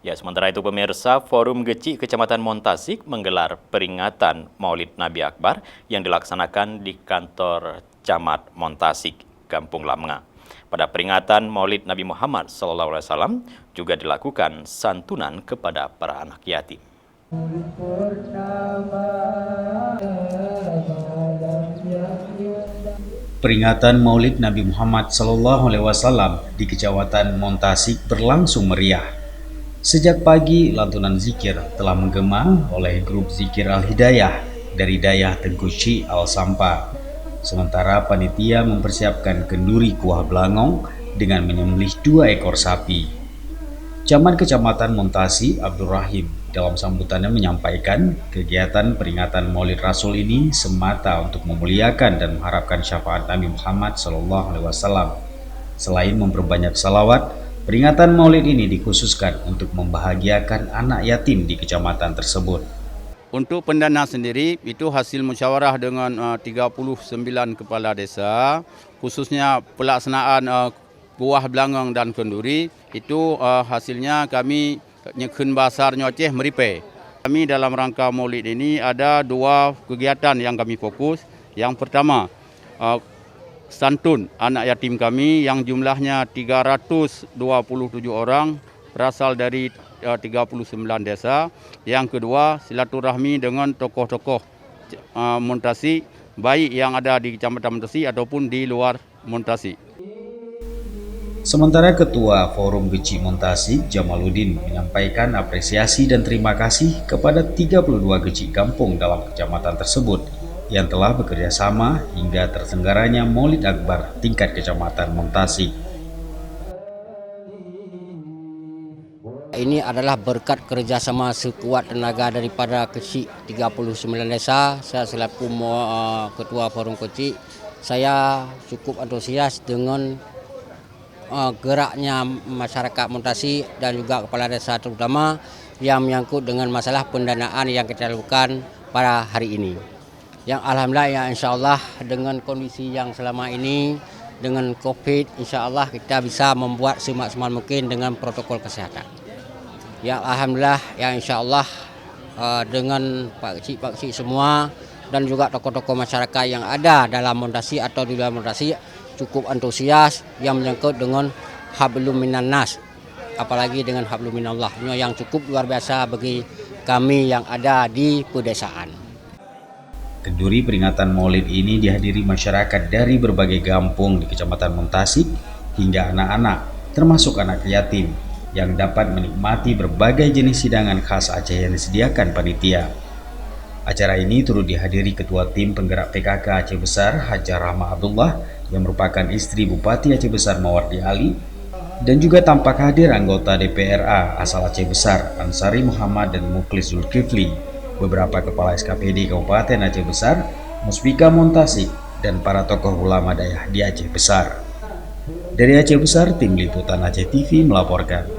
Ya, sementara itu pemirsa, Forum Geci Kecamatan Montasik menggelar peringatan Maulid Nabi Akbar yang dilaksanakan di kantor Camat Montasik, Kampung Lamnga. Pada peringatan Maulid Nabi Muhammad SAW juga dilakukan santunan kepada para anak yatim. Peringatan Maulid Nabi Muhammad SAW di Kecamatan Montasik berlangsung meriah. Sejak pagi, lantunan zikir telah menggema oleh grup Zikir Al-Hidayah dari Dayah Tengkuci Al-Sampa. Sementara panitia mempersiapkan kenduri kuah belangong dengan menyembelih 2 ekor sapi. Camat Kecamatan Montasi Abdul Rahim dalam sambutannya menyampaikan kegiatan peringatan Maulid Rasul ini semata untuk memuliakan dan mengharapkan syafaat Nabi Muhammad SAW. Selain memperbanyak salawat, peringatan Maulid ini dikhususkan untuk membahagiakan anak yatim di kecamatan tersebut. Untuk pendana sendiri, itu hasil musyawarah dengan 39 kepala desa, khususnya pelaksanaan kuah belangong dan kenduri, itu hasilnya kami nyekun basar nyoceh meripe. Kami dalam rangka Maulid ini ada 2 kegiatan yang kami fokus. Yang pertama, santun anak yatim kami yang jumlahnya 327 orang berasal dari 39 desa. Yang kedua, silaturahmi dengan tokoh-tokoh Montasi, baik yang ada di Kecamatan Montasi ataupun di luar Montasi. Sementara Ketua Forum Geci Montasik Jamaluddin menyampaikan apresiasi dan terima kasih kepada 32 geci kampung dalam kecamatan tersebut yang telah bekerja sama hingga terselenggaranya Maulid Akbar tingkat Kecamatan Montasik. Ini adalah berkat kerjasama sekuat tenaga daripada kecil 39 desa. Saya selaku Ketua Forum Kecil, saya cukup antusias dengan geraknya masyarakat Montasi dan juga kepala desa terutama yang menyangkut dengan masalah pendanaan yang kita lakukan pada hari ini. Yang alhamdulillah ya insya Allah dengan kondisi yang selama ini dengan COVID, insya Allah kita bisa membuat semaksimal mungkin dengan protokol kesehatan. Ya alhamdulillah ya insya Allah dengan Pak Kecik semua dan juga tokoh-tokoh masyarakat yang ada dalam Montasi atau di luar Montasi cukup antusias yang menyangkut dengan hablum minan nas, apalagi dengan hablum minallah yang cukup luar biasa bagi kami yang ada di pedesaan. Kenduri peringatan Maulid ini dihadiri masyarakat dari berbagai kampung di Kecamatan Montasik hingga anak-anak, termasuk anak yatim, yang dapat menikmati berbagai jenis hidangan khas Aceh yang disediakan panitia. Acara ini turut dihadiri Ketua Tim Penggerak PKK Aceh Besar, Hajar Rahma Abdullah, yang merupakan istri Bupati Aceh Besar Mawardi Ali, dan juga tampak hadir anggota DPRA asal Aceh Besar, Ansari Muhammad dan Mukhlis Zulkifli, beberapa kepala SKPD Kabupaten Aceh Besar, Muspika Montasik, dan para tokoh ulama daerah di Aceh Besar. Dari Aceh Besar, Tim Liputan Aceh TV melaporkan.